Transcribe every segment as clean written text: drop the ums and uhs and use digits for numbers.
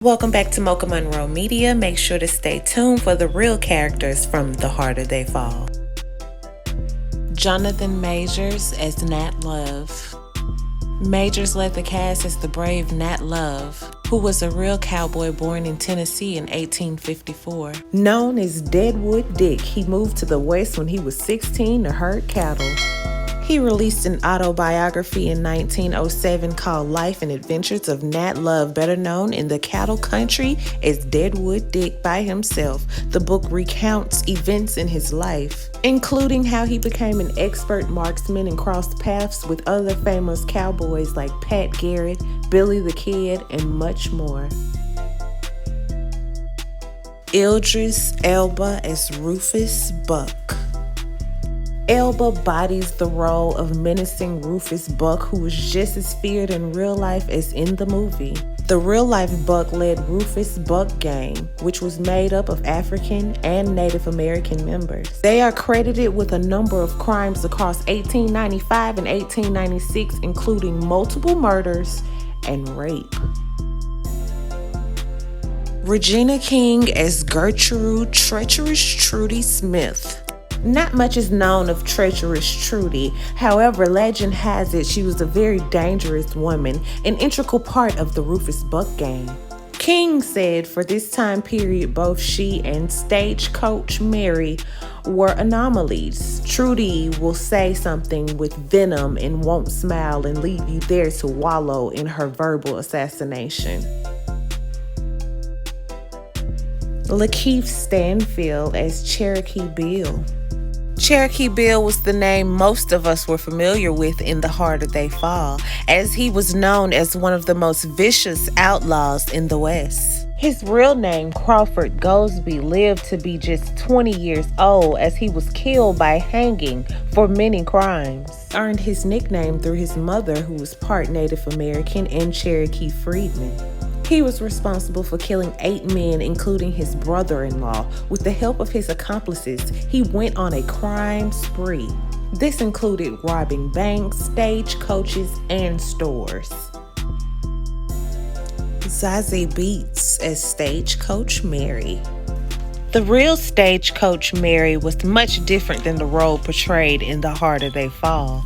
Welcome back to Mocha Monroe Media. Make sure to stay tuned for the real characters from The Harder They Fall. Jonathan Majors as Nat Love. Majors led the cast as the brave Nat Love, who was a real cowboy born in Tennessee in 1854. Known as Deadwood Dick, he moved to the West when he was 16 to herd cattle. He released an autobiography in 1907 called Life and Adventures of Nat Love, better known in the cattle country as Deadwood Dick by himself. The book recounts events in his life, including how he became an expert marksman and crossed paths with other famous cowboys like Pat Garrett, Billy the Kid, and much more. Idris Elba as Rufus Buck. Elba bodies the role of menacing Rufus Buck, who was just as feared in real life as in the movie. The real-life Buck led Rufus Buck Gang, which was made up of African and Native American members. They are credited with a number of crimes across 1895 and 1896, including multiple murders and rape. Regina King as Gertrude Treacherous Trudy Smith. Not much is known of Treacherous Trudy. However, legend has it she was a very dangerous woman, an integral part of the Rufus Buck gang. King said for this time period, both she and Stagecoach Mary were anomalies. Trudy will say something with venom and won't smile and leave you there to wallow in her verbal assassination. Lakeith Stanfield as Cherokee Bill. Cherokee Bill was the name most of us were familiar with in The Harder They Fall, as he was known as one of the most vicious outlaws in the West. His real name, Crawford Goldsby, lived to be just 20 years old as he was killed by hanging for many crimes. Earned his nickname through his mother, who was part Native American and Cherokee freedman. He was responsible for killing 8 men, including his brother-in-law. With the help of his accomplices, he went on a crime spree. This included robbing banks, stagecoaches, and stores. Zazie Beetz as Stagecoach Mary. The real Stagecoach Mary was much different than the role portrayed in The Harder They Fall.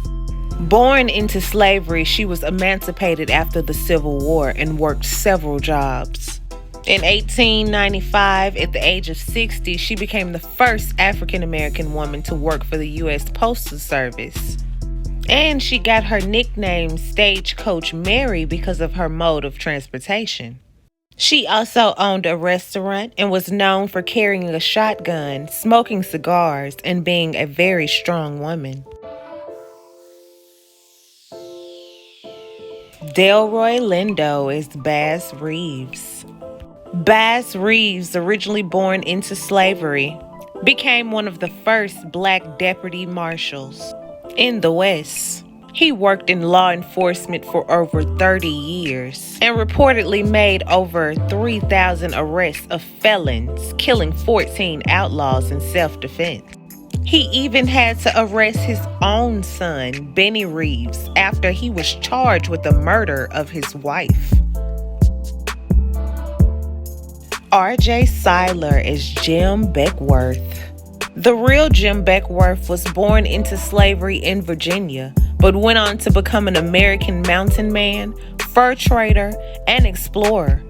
Born into slavery, she was emancipated after the Civil War and worked several jobs. In 1895, at the age of 60, she became the first African-American woman to work for the U.S. Postal Service. And she got her nickname Stagecoach Mary because of her mode of transportation. She also owned a restaurant and was known for carrying a shotgun, smoking cigars, and being a very strong woman. Delroy Lindo is Bass Reeves. Bass Reeves, originally born into slavery, became one of the first black deputy marshals in the West. He worked in law enforcement for over 30 years and reportedly made over 3,000 arrests of felons, killing 14 outlaws in self-defense. He even had to arrest his own son, Benny Reeves, after he was charged with the murder of his wife. R.J. Seiler is Jim Beckworth. The real Jim Beckworth was born into slavery in Virginia, but went on to become an American mountain man, fur trader, and explorer.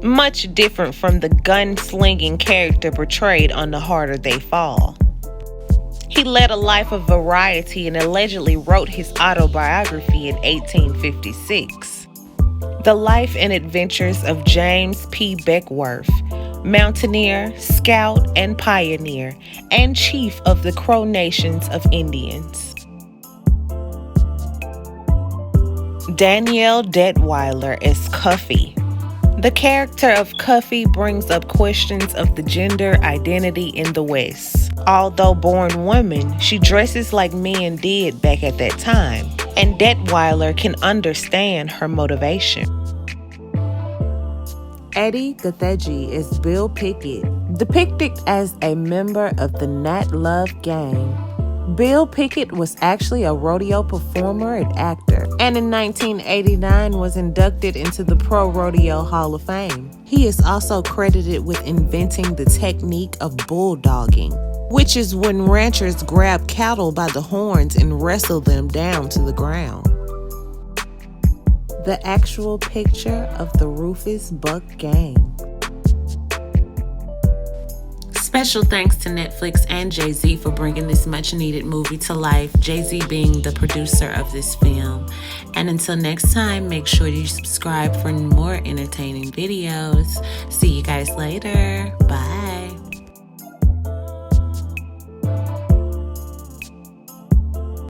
Much different from the gunslinging character portrayed on The Harder They Fall. He led a life of variety and allegedly wrote his autobiography in 1856. The Life and Adventures of James P. Beckworth, mountaineer, scout, and pioneer, and chief of the Crow Nations of Indians. Danielle Detweiler as Cuffy. The character of Cuffy brings up questions of the gender identity in the West. Although born woman, she dresses like men did back at that time, and Detweiler can understand her motivation. Eddie Gatheji is Bill Pickett, depicted as a member of the Nat Love gang. Bill Pickett was actually a rodeo performer and actor, and in 1989 was inducted into the Pro Rodeo Hall of Fame. He is also credited with inventing the technique of bulldogging, which is when ranchers grab cattle by the horns and wrestle them down to the ground. The actual picture of the Rufus Buck gang. Special thanks to Netflix and Jay-Z for bringing this much-needed movie to life, Jay-Z being the producer of this film. And until next time, make sure you subscribe for more entertaining videos. See you guys later. Bye.